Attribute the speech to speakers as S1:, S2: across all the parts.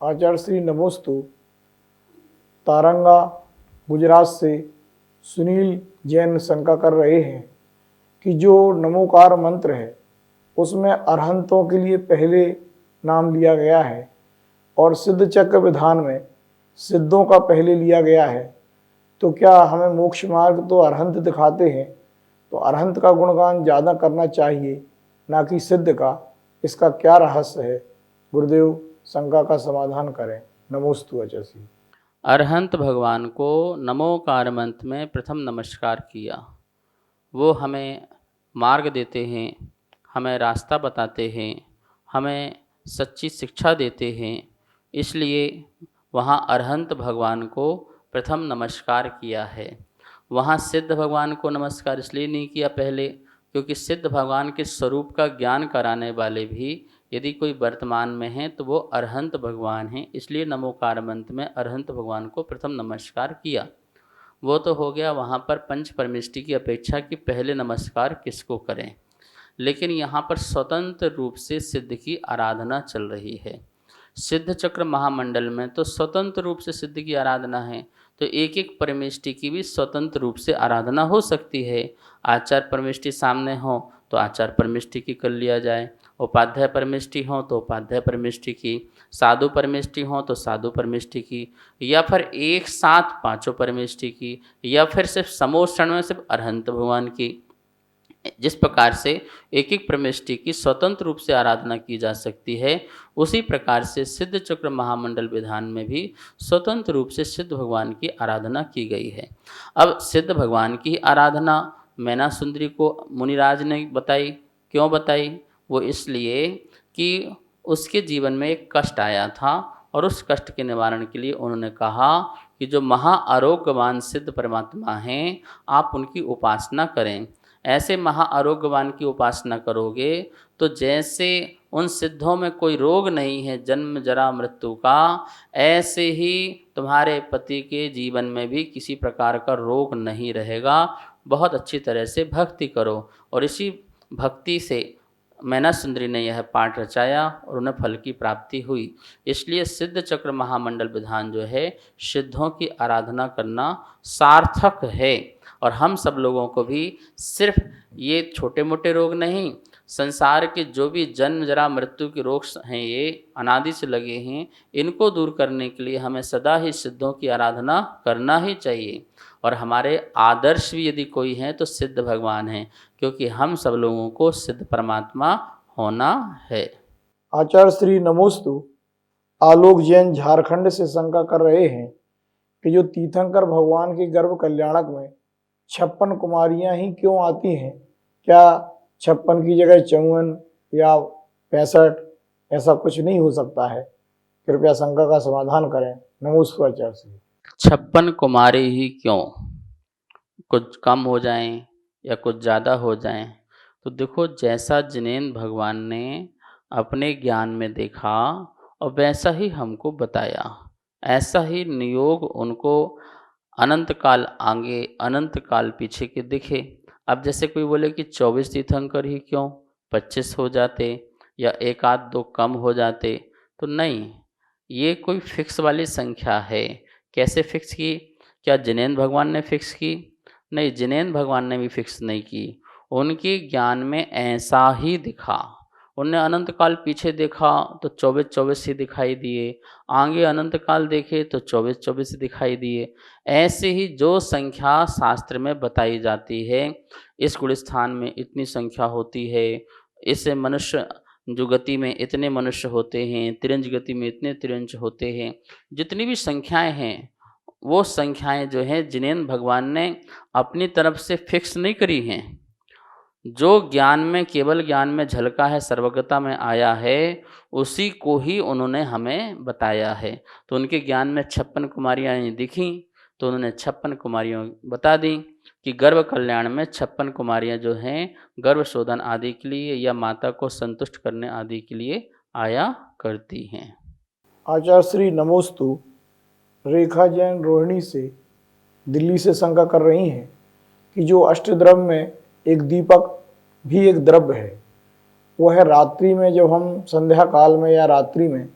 S1: आचार्य श्री नमोस्तु। तारंगा गुजरात से सुनील जैन शंका कर रहे हैं कि जो नमोकार मंत्र है उसमें अरहंतों के लिए पहले नाम लिया गया है और सिद्ध चक्र विधान में सिद्धों का पहले लिया गया है, तो क्या हमें मोक्ष मार्ग तो अरहंत दिखाते हैं, तो अरहंत का गुणगान ज़्यादा करना चाहिए ना कि सिद्ध का? इसका क्या रहस्य है? गुरुदेव शंका का समाधान करें। नमोस्तु अचसी।
S2: अरहंत भगवान को नमोकार मंत्र में प्रथम नमस्कार किया। वो हमें मार्ग देते हैं, हमें रास्ता बताते हैं, हमें सच्ची शिक्षा देते हैं, इसलिए वहाँ अरहंत भगवान को प्रथम नमस्कार किया है। वहाँ सिद्ध भगवान को नमस्कार इसलिए नहीं किया पहले, क्योंकि सिद्ध भगवान के स्वरूप का ज्ञान कराने वाले भी यदि कोई वर्तमान में है तो वो अरहंत भगवान हैं, इसलिए नमोकार मंत्र में अरहंत भगवान को प्रथम नमस्कार किया। वो तो हो गया वहाँ पर पंच परमेष्टि की अपेक्षा कि पहले नमस्कार किसको करें, लेकिन यहाँ पर स्वतंत्र रूप से सिद्ध की आराधना चल रही है। सिद्ध चक्र महामंडल में तो स्वतंत्र रूप से सिद्ध की आराधना है, तो एक एक परमेष्टि की भी स्वतंत्र रूप से आराधना हो सकती है। आचार परमेष्टि सामने हो तो आचार परमेष्टि की कर लिया जाए, उपाध्याय परमेष्टि हो तो उपाध्याय परमेष्टि की, साधु परमेष्टि हो तो साधु परमेष्टि की, या फिर एक साथ पांचों परमेष्टि की, या फिर सिर्फ समोषण में सिर्फ अरहंत भगवान की। जिस प्रकार से एक एक परमेष्टि की स्वतंत्र रूप से आराधना की जा सकती है, उसी प्रकार से सिद्ध चक्र महामंडल विधान में भी स्वतंत्र रूप से सिद्ध भगवान की आराधना की गई है। अब सिद्ध भगवान की आराधना मैना सुंदरी को मुनिराज ने बताई। क्यों बताई? वो इसलिए कि उसके जीवन में एक कष्ट आया था और उस कष्ट के निवारण के लिए उन्होंने कहा कि जो महाआरोग्यवान सिद्ध परमात्मा हैं, आप उनकी उपासना करें। ऐसे महाआरोग्यवान की उपासना करोगे तो जैसे उन सिद्धों में कोई रोग नहीं है जन्म जरा मृत्यु का, ऐसे ही तुम्हारे पति के जीवन में भी किसी प्रकार का रोग नहीं रहेगा। बहुत अच्छी तरह से भक्ति करो। और इसी भक्ति से मैना सुंदरी ने यह पाठ रचाया और उन्हें फल की प्राप्ति हुई। इसलिए सिद्ध चक्र महामंडल विधान जो है, सिद्धों की आराधना करना सार्थक है। और हम सब लोगों को भी सिर्फ ये छोटे मोटे रोग नहीं, संसार के जो भी जन्म जरा मृत्यु के रोग हैं, ये अनादि से लगे हैं, इनको दूर करने के लिए हमें सदा ही सिद्धों की आराधना करना ही चाहिए। और हमारे आदर्श भी यदि कोई हैं तो सिद्ध भगवान हैं, क्योंकि हम सब लोगों को सिद्ध परमात्मा होना है।
S1: आचार्य श्री नमोस्तु। आलोक जैन झारखंड से शंका कर रहे हैं कि जो तीर्थंकर भगवान के गर्भ कल्याणक में 56 कुमारियां ही क्यों आती हैं? क्या 56 की जगह 54 या 65 ऐसा कुछ नहीं हो सकता है? कृपया शंका का समाधान करें। नमोस्तु आचार्य श्री।
S2: 56 कुमारी ही क्यों? कुछ कम हो जाएं या कुछ ज़्यादा हो जाएं, तो देखो जैसा जिनेंद्र भगवान ने अपने ज्ञान में देखा और वैसा ही हमको बताया, ऐसा ही नियोग उनको अनंत काल आगे अनंत काल पीछे के दिखे। अब जैसे कोई बोले कि 24 तीर्थंकर ही क्यों, 25 हो जाते या एक आध दो कम हो जाते, तो नहीं, ये कोई फिक्स वाली संख्या है। कैसे फिक्स की? क्या जिनेंद्र भगवान ने फिक्स की? नहीं, जिनेंद्र भगवान ने भी फिक्स नहीं की। उनके ज्ञान में ऐसा ही दिखा। उनने अनंत काल पीछे देखा तो 24-24 ही दिखाई दिए, आगे अनंत काल देखे तो 24-24 ही दिखाई दिए। ऐसे ही जो संख्या शास्त्र में बताई जाती है, इस गुणस्थान में इतनी संख्या होती है, इस मनुष्य जो गति में इतने मनुष्य होते हैं, तिरंज गति में इतने तिरंज होते हैं, जितनी भी संख्याएं हैं, वो संख्याएं जो हैं जिनेंद्र भगवान ने अपनी तरफ से फिक्स नहीं करी हैं। जो ज्ञान में, केवल ज्ञान में झलका है, सर्वज्ञता में आया है, उसी को ही उन्होंने हमें बताया है। तो उनके ज्ञान में 56 कुमारियाँ दिखी तो उन्होंने 56 कुमारियों बता दी कि गर्भ कल्याण में 56 कुमारियाँ जो हैं गर्भ शोधन आदि के लिए या माता को संतुष्ट करने आदि के लिए आया करती हैं।
S1: आचार्य श्री नमोस्तु। रेखा जैन रोहिणी से दिल्ली से शंका कर रही हैं कि जो अष्टद्रव्य में एक दीपक भी एक द्रव्य है, वो है रात्रि में जब हम संध्या काल में या रात्रि में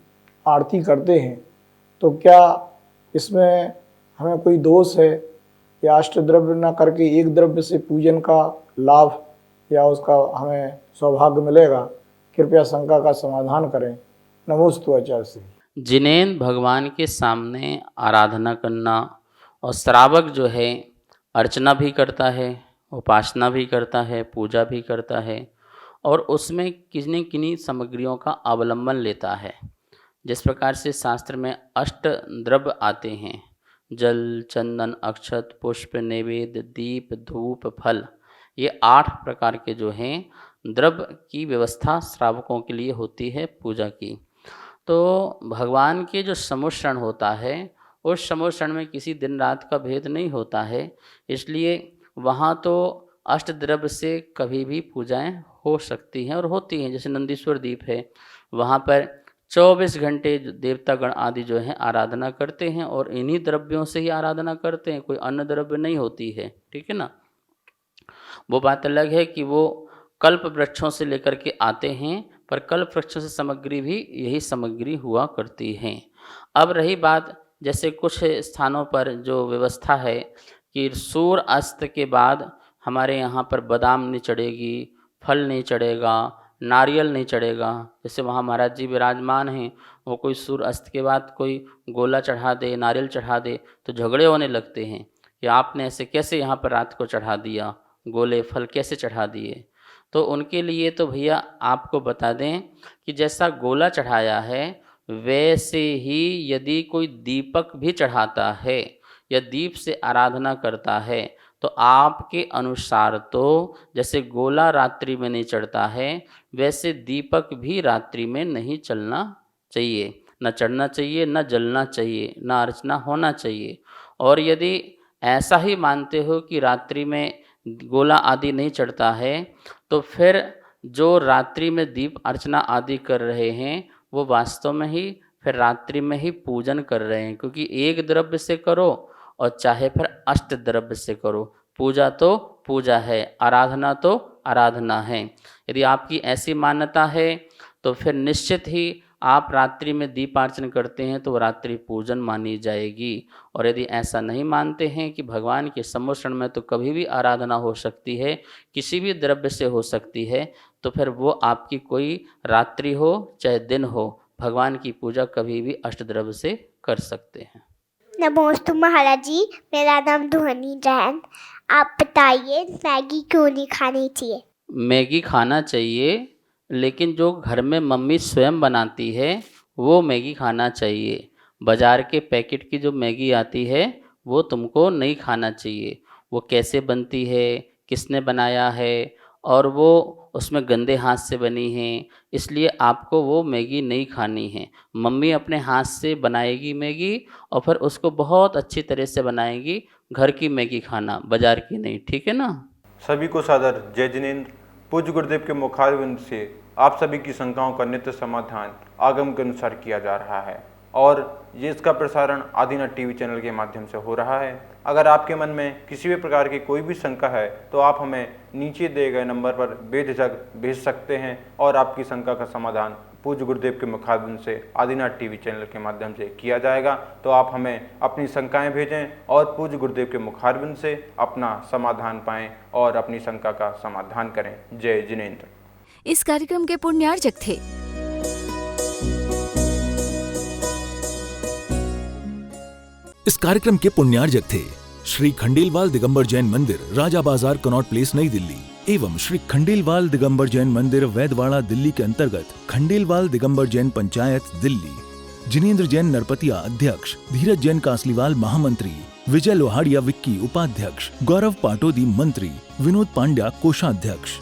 S1: आरती करते हैं, तो क्या इसमें हमें कोई दोष है, या अष्टद्रव्य न करके एक द्रव्य से पूजन का लाभ या उसका हमें सौभाग्य मिलेगा? कृपया शंका का समाधान करें। नमोस्तु आचार्य।
S2: जिनेंद्र भगवान के सामने आराधना करना, और श्रावक जो है अर्चना भी करता है, उपासना भी करता है, पूजा भी करता है, और उसमें किन्हीं किन्हीं सामग्रियों का अवलंबन लेता है। जिस प्रकार से शास्त्र में अष्ट द्रव्य आते हैं, जल, चंदन, अक्षत, पुष्प, नैवेद्य, दीप, धूप, फल, ये 8 प्रकार के जो हैं द्रव्य की व्यवस्था श्रावकों के लिए होती है पूजा की। तो भगवान के जो सम्मिश्रण होता है, उस सम्मिश्रण में किसी दिन रात का भेद नहीं होता है, इसलिए वहाँ तो अष्ट द्रव्य से कभी भी पूजाएं हो सकती हैं और होती हैं। जैसे नंदीश्वर दीप है, वहाँ पर 24 घंटे देवतागण आदि जो हैं आराधना करते हैं और इन्हीं द्रव्यों से ही आराधना करते हैं, कोई अन्य द्रव्य नहीं होती है, ठीक है ना। वो बात अलग है कि वो कल्प वृक्षों से लेकर के आते हैं, पर कल्प वृक्षों से सामग्री भी यही सामग्री हुआ करती हैं। अब रही बात, जैसे कुछ स्थानों पर जो व्यवस्था है कि सूर्य अस्त के बाद हमारे यहाँ पर बादाम नहीं चढ़ेगी, फल नहीं चढ़ेगा, नारियल नहीं चढ़ेगा। जैसे वहाँ महाराज जी विराजमान हैं, वो कोई सूर्य अस्त के बाद कोई गोला चढ़ा दे, नारियल चढ़ा दे, तो झगड़े होने लगते हैं कि आपने ऐसे कैसे यहाँ पर रात को चढ़ा दिया, गोले फल कैसे चढ़ा दिए। तो उनके लिए तो भैया आपको बता दें कि जैसा गोला चढ़ाया है, वैसे ही यदि कोई दीपक भी चढ़ाता है या दीप से आराधना करता है, तो आपके अनुसार तो जैसे गोला रात्रि में नहीं चढ़ता है, वैसे दीपक भी रात्रि में नहीं चलना चाहिए, न चढ़ना चाहिए, न जलना चाहिए, न अर्चना होना चाहिए। और यदि ऐसा ही मानते हो कि रात्रि में गोला आदि नहीं चढ़ता है, तो फिर जो रात्रि में दीप अर्चना आदि कर रहे हैं, वो वास्तव में ही फिर रात्रि में ही पूजन कर रहे हैं, क्योंकि एक द्रव्य से करो और चाहे फिर अष्ट द्रव्य से करो, पूजा तो पूजा है, आराधना तो आराधना है। यदि आपकी ऐसी मान्यता है तो फिर निश्चित ही आप रात्रि में दीपार्चन करते हैं तो रात्रि पूजन मानी जाएगी। और यदि ऐसा नहीं मानते हैं कि भगवान के सम्मिश्रण में तो कभी भी आराधना हो सकती है, किसी भी द्रव्य से हो सकती है, तो फिर वो आपकी कोई रात्रि हो चाहे दिन हो, भगवान की पूजा कभी भी अष्ट द्रव्य से कर सकते हैं।
S3: नमोस्तु महाराज जी, मेरा नाम दुहनी जैन। आप बताइए मैगी क्यों नहीं खानी चाहिए?
S2: मैगी खाना चाहिए, लेकिन जो घर में मम्मी स्वयं बनाती है वो मैगी खाना चाहिए। बाज़ार के पैकेट की जो मैगी आती है वो तुमको नहीं खाना चाहिए। वो कैसे बनती है, किसने बनाया है, और वो उसमें गंदे हाथ से बनी है, इसलिए आपको वो मैगी नहीं खानी है। मम्मी अपने हाथ से बनाएगी मैगी और फिर उसको बहुत अच्छी तरह से बनाएगी। घर की मैगी खाना, बाज़ार की नहीं, ठीक है ना।
S4: सभी को सादर जय जिनेंद्र। पूज्य गुरुदेव के मुखारविंद से आप सभी की शंकाओं का नित्य समाधान आगम के अनुसार किया जा रहा है, और ये इसका प्रसारण आदिनाथ टीवी चैनल के माध्यम से हो रहा है। अगर आपके मन में किसी भी प्रकार की कोई भी शंका है तो आप हमें नीचे दिए गए नंबर पर बेझिझक भेज सकते हैं, और आपकी शंका का समाधान पूज्य गुरुदेव के मुखारविंद से आदिनाथ टीवी चैनल के माध्यम से किया जाएगा। तो आप हमें अपनी शंकाएं भेजें और पूज्य गुरुदेव के मुखारविंद से अपना समाधान पाएं और अपनी शंका का समाधान करें। जय जिनेंद्र।
S5: इस कार्यक्रम के पुण्यार्चक थे श्री खंडेलवाल दिगंबर जैन मंदिर, राजा बाजार, कनॉट प्लेस, नई दिल्ली, एवं श्री खंडेलवाल दिगंबर जैन मंदिर, वैदवाड़ा, दिल्ली के अंतर्गत खंडेलवाल दिगंबर जैन पंचायत, दिल्ली। जिनेंद्र जैन नरपतिया अध्यक्ष, धीरज जैन कासलीवाल महामंत्री, विजय लोहाड़िया विक्की उपाध्यक्ष, गौरव पाटोदी मंत्री, विनोद पांड्या कोषाध्यक्ष।